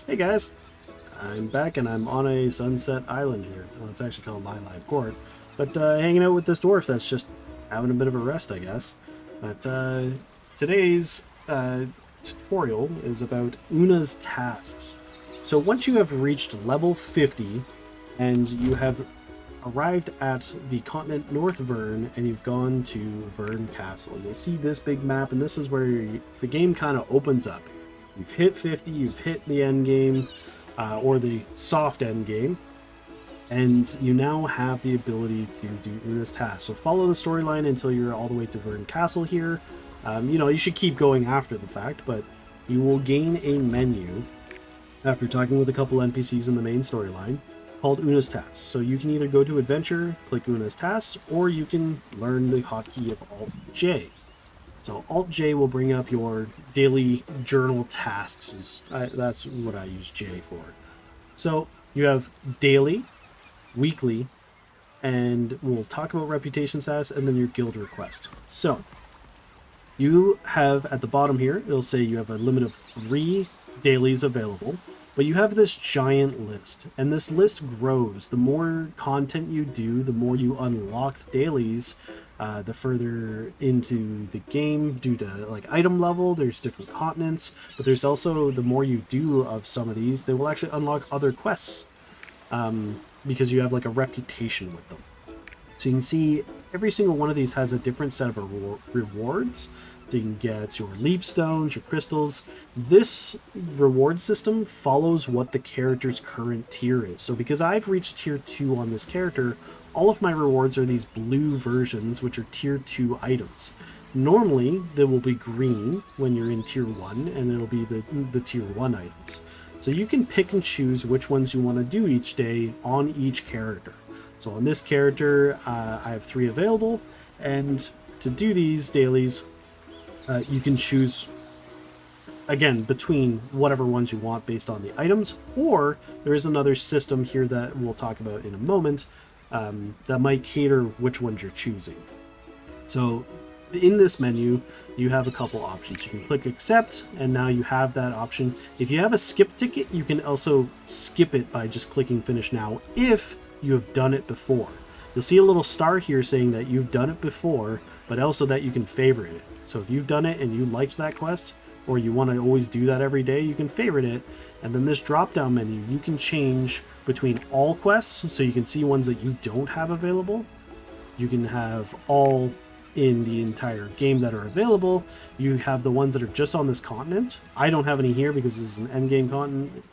Hey guys, I'm back and I'm on a sunset island here. Well, it's actually called Lilac Port, but hanging out with this dwarf that's just having a bit of a rest, I guess. But today's tutorial is about Una's tasks. So once you have reached level 50 and you have arrived at the continent North Vern and you've gone to Vern Castle, you'll see this big map, and this is where the game kind of opens up. You've hit 50, you've hit the end game, or the soft end game, and you now have the ability to do Una's tasks. So follow the storyline until you're all the way to Vern Castle here. You should keep going after the fact, but you will gain a menu after talking with a couple NPCs in the main storyline called Una's tasks. So you can either go to adventure, click Una's tasks, or you can learn the hotkey of Alt J. So Alt J will bring up your daily journal tasks. That's what I use J for. So you have daily, weekly, and we'll talk about reputation status, and then your guild request. So you have at the bottom here, it'll say you have a limit of 3 dailies available, but you have this giant list, and this list grows. The more content you do, the more you unlock dailies. The further into the game, due to like item level, there's different continents, but there's also, the more you do of some of these, they will actually unlock other quests, because you have like a reputation with them. So you can see every single one of these has a different set of rewards. So you can get your leap stones, your crystals. This reward system follows what the character's current tier is. So because I've reached tier 2 on this character, all of my rewards are these blue versions, which are tier 2 items. Normally, they will be green when you're in tier 1, and it'll be the tier 1 items. So you can pick and choose which ones you want to do each day on each character. So on this character, I have 3 available, and to do these dailies, you can choose, again, between whatever ones you want based on the items, or there is another system here that we'll talk about in a moment that might cater which ones you're choosing. So in this menu, you have a couple options. You can click accept, and now you have that option. If you have a skip ticket, you can also skip it by just clicking finish now if you have done it before. You'll see a little star here saying that you've done it before, but also that you can favorite it. So if you've done it and you liked that quest, or you want to always do that every day, you can favorite it. And then this drop down menu, you can change between all quests, so you can see ones that you don't have available. You can have all in the entire game that are available. You have the ones that are just on this continent. I don't have any here because this is an endgame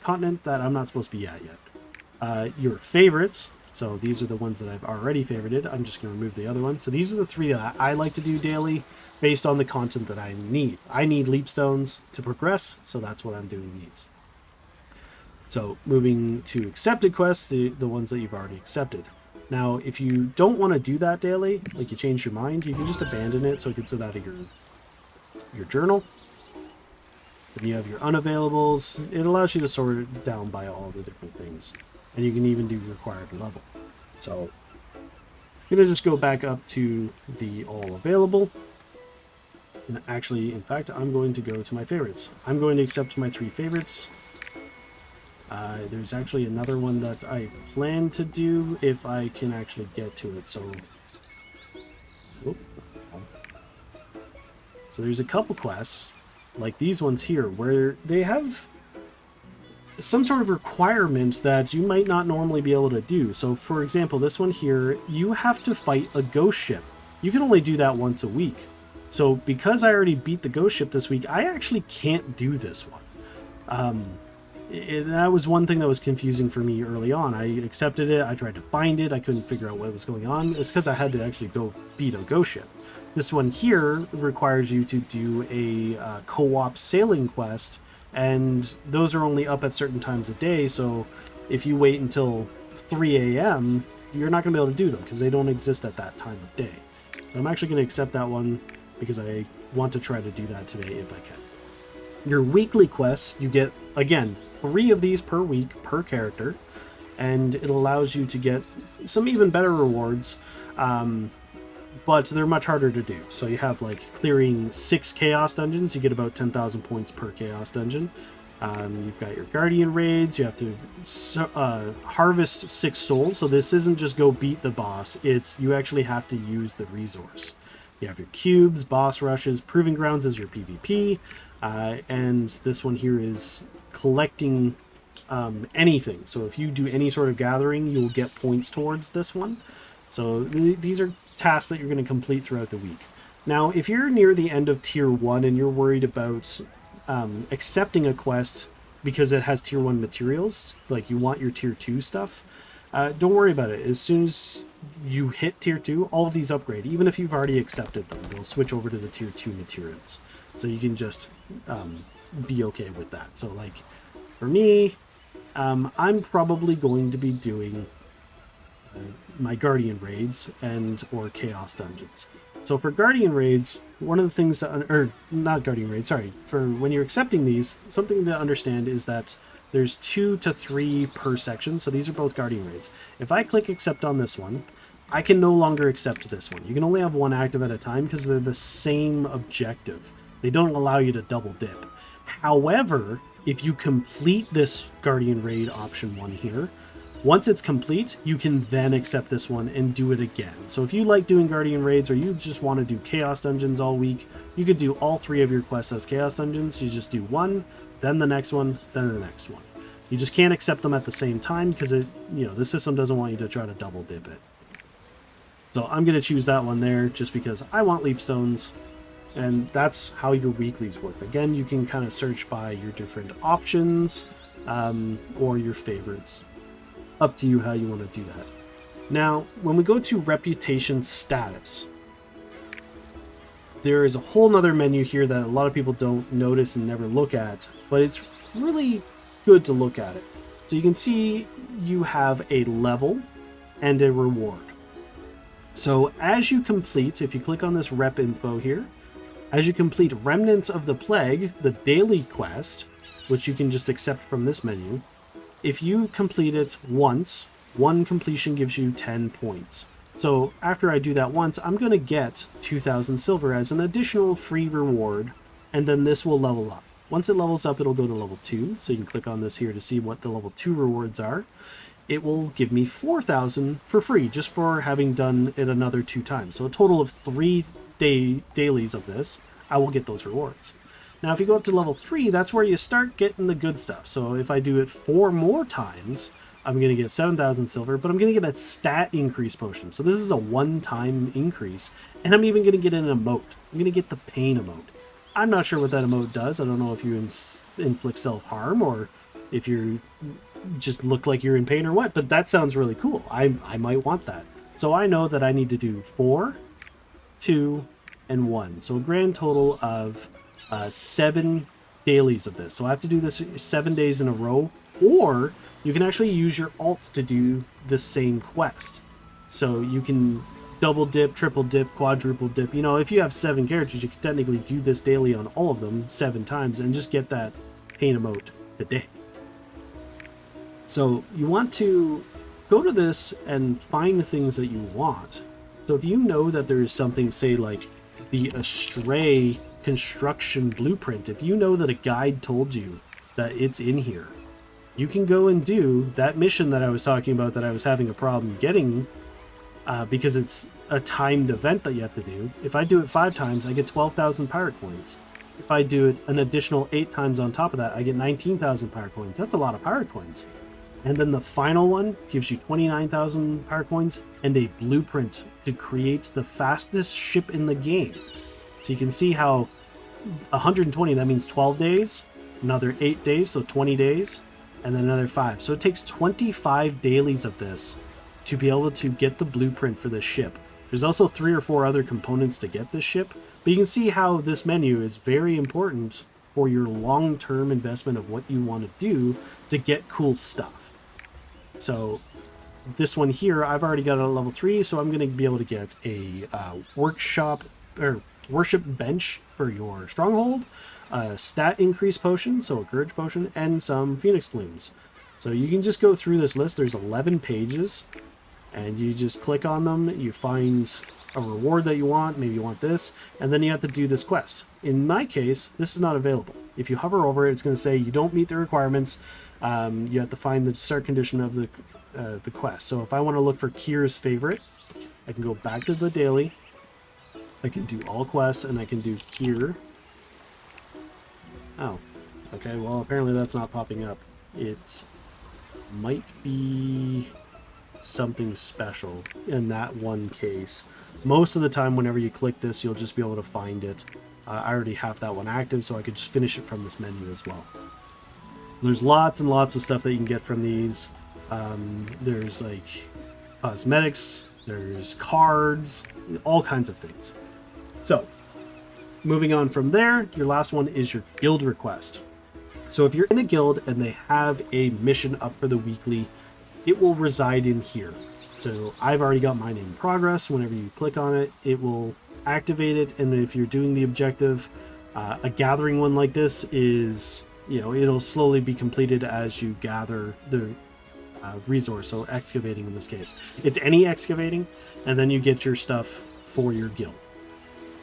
continent that I'm not supposed to be at yet. Your favorites, so these are the ones that I've already favorited. I'm just going to remove the other ones. So these are the 3 that I like to do daily based on the content that I need. I need leap stones to progress, so that's what I'm doing these. So moving to accepted quests, the ones that you've already accepted. Now, if you don't want to do that daily, like you change your mind, you can just abandon it so it gets it out of your journal. Then you have your unavailables. It allows you to sort it down by all the different things. And you can even do required level. So I'm going to just go back up to the all available. And actually, in fact, I'm going to go to my favorites. I'm going to accept my 3 favorites. There's actually another one that I plan to do if I can actually get to it. So there's a couple quests, like these ones here, where they have some sort of requirement that you might not normally be able to do. So for example, this one here, you have to fight a ghost ship. You can only do that once a week. So because I already beat the ghost ship this week, I actually can't do this one. That was one thing that was confusing for me early on. I accepted it, I tried to find it, I couldn't figure out what was going on. It's because I had to actually go beat a ghost ship. This one here requires you to do a co-op sailing quest, and those are only up at certain times of day, so if you wait until 3 a.m., you're not going to be able to do them because they don't exist at that time of day. So I'm actually going to accept that one because I want to try to do that today if I can. Your weekly quests, you get, again, 3 of these per week per character, and it allows you to get some even better rewards, but they're much harder to do. So you have like clearing 6 chaos dungeons, you get about 10,000 points per chaos dungeon. You've got your Guardian raids. You have to harvest 6 souls. So this isn't just go beat the boss. It's you actually have to use the resource. You have your cubes, boss rushes, proving grounds as your PvP. And this one here is collecting anything. So if you do any sort of gathering, you will get points towards this one. So these are tasks that you're going to complete throughout the week. Now, if you're near the end of Tier 1 and you're worried about accepting a quest because it has Tier 1 materials, like you want your Tier 2 stuff, don't worry about it. As soon as you hit Tier 2, all of these upgrade. Even if you've already accepted them, they'll switch over to the Tier 2 materials. So you can just be okay with that. So like, for me, I'm probably going to be doing my Guardian raids and or Chaos dungeons. So for Guardian raids, one of the things or not Guardian raids, sorry, for when you're accepting these, something to understand is that there's 2 to 3 per section. So these are both Guardian raids. If I click accept on this one, I can no longer accept this one. You can only have one active at a time because they're the same objective. They don't allow you to double dip. However, if you complete this Guardian raid option one here, once it's complete, you can then accept this one and do it again. So if you like doing Guardian raids or you just want to do Chaos dungeons all week, you could do all 3 of your quests as Chaos dungeons. You just do one, then the next one, then the next one. You just can't accept them at the same time because the system doesn't want you to try to double dip it. So I'm going to choose that one there just because I want leapstones, and that's how your weeklies work. Again, you can kind of search by your different options or your favorites. Up to you how you want to do that. Now, when we go to reputation status, there is a whole nother menu here that a lot of people don't notice and never look at, but it's really good to look at it. So you can see you have a level and a reward. So as you complete, if you click on this rep info here, as you complete Remnants of the Plague, the daily quest, which you can just accept from this menu, if you complete it once, one completion gives you 10 points. So after I do that once, I'm going to get 2,000 silver as an additional free reward, and then this will level up. Once it levels up, it'll go to level 2, so you can click on this here to see what the level 2 rewards are. It will give me 4,000 for free, just for having done it another 2 times. So a total of 3 dailies of this, I will get those rewards. Now, if you go up to level 3, that's where you start getting the good stuff. So if I do it 4 more times, I'm going to get 7,000 silver, but I'm going to get a stat increase potion. So this is a one-time increase, and I'm even going to get an emote. I'm going to get the pain emote. I'm not sure what that emote does. I don't know if you inflict self-harm or if you just look like you're in pain or what, but that sounds really cool. I might want that. So I know that I need to do 4, 2, and 1. So a grand total of 7 dailies of this. So I have to do this 7 days in a row, or you can actually use your alts to do the same quest. So you can double dip, triple dip, quadruple dip. You know, if you have 7 characters, you can technically do this daily on all of them 7 times and just get that pain emote today. So you want to go to this and find the things that you want. So if you know that there is something, say like the Astray construction blueprint, if you know that a guide told you that it's in here, you can go and do that mission that I was talking about that I was having a problem getting because it's a timed event that you have to do. If I do it 5 times, I get 12,000 pirate coins. If I do it an additional 8 times on top of that, I get 19,000 pirate coins. That's a lot of pirate coins. And then the final one gives you 29,000 pirate coins and a blueprint to create the fastest ship in the game. So you can see how 120, that means 12 days, another 8 days, so 20 days, and then another 5. So it takes 25 dailies of this to be able to get the blueprint for this ship. There's also 3 or 4 other components to get this ship, but you can see how this menu is very important for your long-term investment of what you want to do to get cool stuff. So this one here, I've already got a level 3, so I'm going to be able to get a worship bench for your stronghold, a stat increase potion, so a courage potion, and some phoenix blooms. So you can just go through this list. There's 11 pages, And you just click on them, you find a reward that you want, maybe you want this, and then you have to do this quest. In my case, this is not available. If you hover over it, it's going to say you don't meet the requirements. You have to find the start condition of the quest. So if I want to look for Kier's favorite, I can go back to the daily. I can do all quests, and I can do Kier. Oh, okay, well, apparently that's not popping up. It might be something special in that one case. Most of the time, whenever you click this, you'll just be able to find it. I already have that one active, so I could just finish it from this menu as well. There's lots and lots of stuff that you can get from these. There's like cosmetics, there's cards, all kinds of things. So, moving on from there, your last one is your guild request. So if you're in a guild and they have a mission up for the weekly, it will reside in here. So I've already got mine in progress. Whenever you click on it, it will activate it. And if you're doing the objective, a gathering one like this is, it'll slowly be completed as you gather the resource. So excavating in this case, it's any excavating, and then you get your stuff for your guild.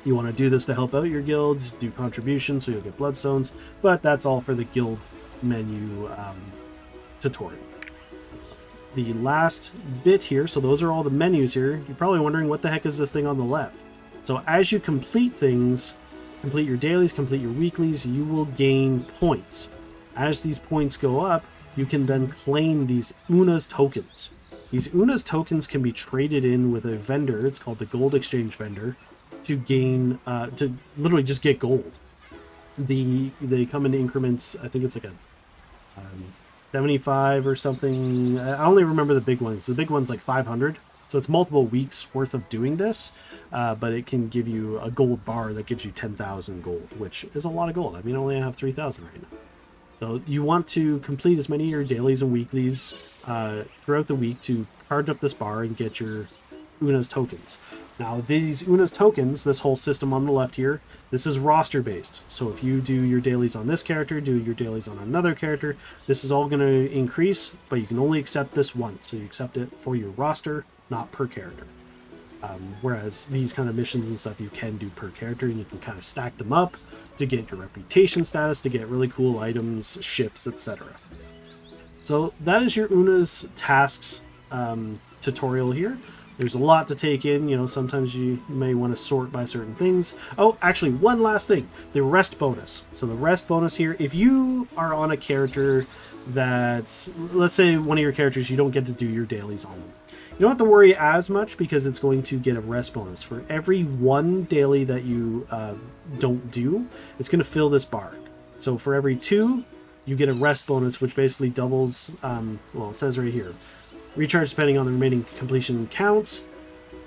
You want to do this to help out your guilds, do contributions, so you'll get bloodstones, but that's all for the guild menu tutorial. The last bit here, so those are all the menus here. You're probably wondering, what the heck is this thing on the left? So as you complete things, complete your dailies, complete your weeklies, you will gain points. As these points go up, you can then claim these Unas tokens. These Unas tokens can be traded in with a vendor, it's called the Gold Exchange Vendor, to gain, to literally just get gold. They come in increments, I think it's like a 75 or something. I only remember the big ones. The big one's like 500. So it's multiple weeks worth of doing this, but it can give you a gold bar that gives you 10,000 gold, which is a lot of gold. I mean, I only have 3,000 right now. So you want to complete as many of your dailies and weeklies throughout the week to charge up this bar and get your Unas tokens. Now these Unas tokens, this whole system on the left here, this is roster based. So if you do your dailies on this character, do your dailies on another character, this is all going to increase, but you can only accept this once. So you accept it for your roster, not per character. Whereas these kind of missions and stuff you can do per character, and you can kind of stack them up to get your reputation status, to get really cool items, ships, etc. So that is your Unas tasks tutorial here. There's a lot to take in, sometimes you may want to sort by certain things. Oh, actually, one last thing, the rest bonus. So the rest bonus here, if you are on a character that's, let's say one of your characters, you don't get to do your dailies on them. You don't have to worry as much because it's going to get a rest bonus. For every one daily that you don't do, it's going to fill this bar. So for every 2, you get a rest bonus, which basically doubles, well, it says right here, recharge depending on the remaining completion counts,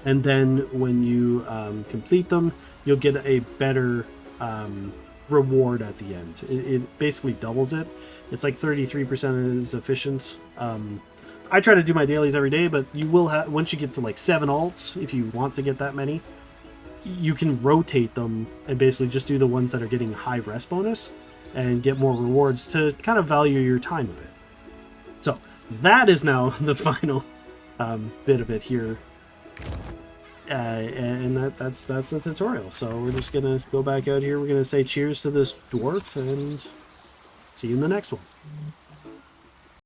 and then when you complete them, you'll get a better reward at the end. It basically doubles it. It's like 33% as efficient. I try to do my dailies every day, but you will have, once you get to like 7 alts, if you want to get that many, you can rotate them and basically just do the ones that are getting high rest bonus and get more rewards to kind of value your time a bit. So that is now the final bit of it here, and that's the tutorial. So we're just gonna go back out here. We're gonna say cheers to this dwarf and see you in the next one.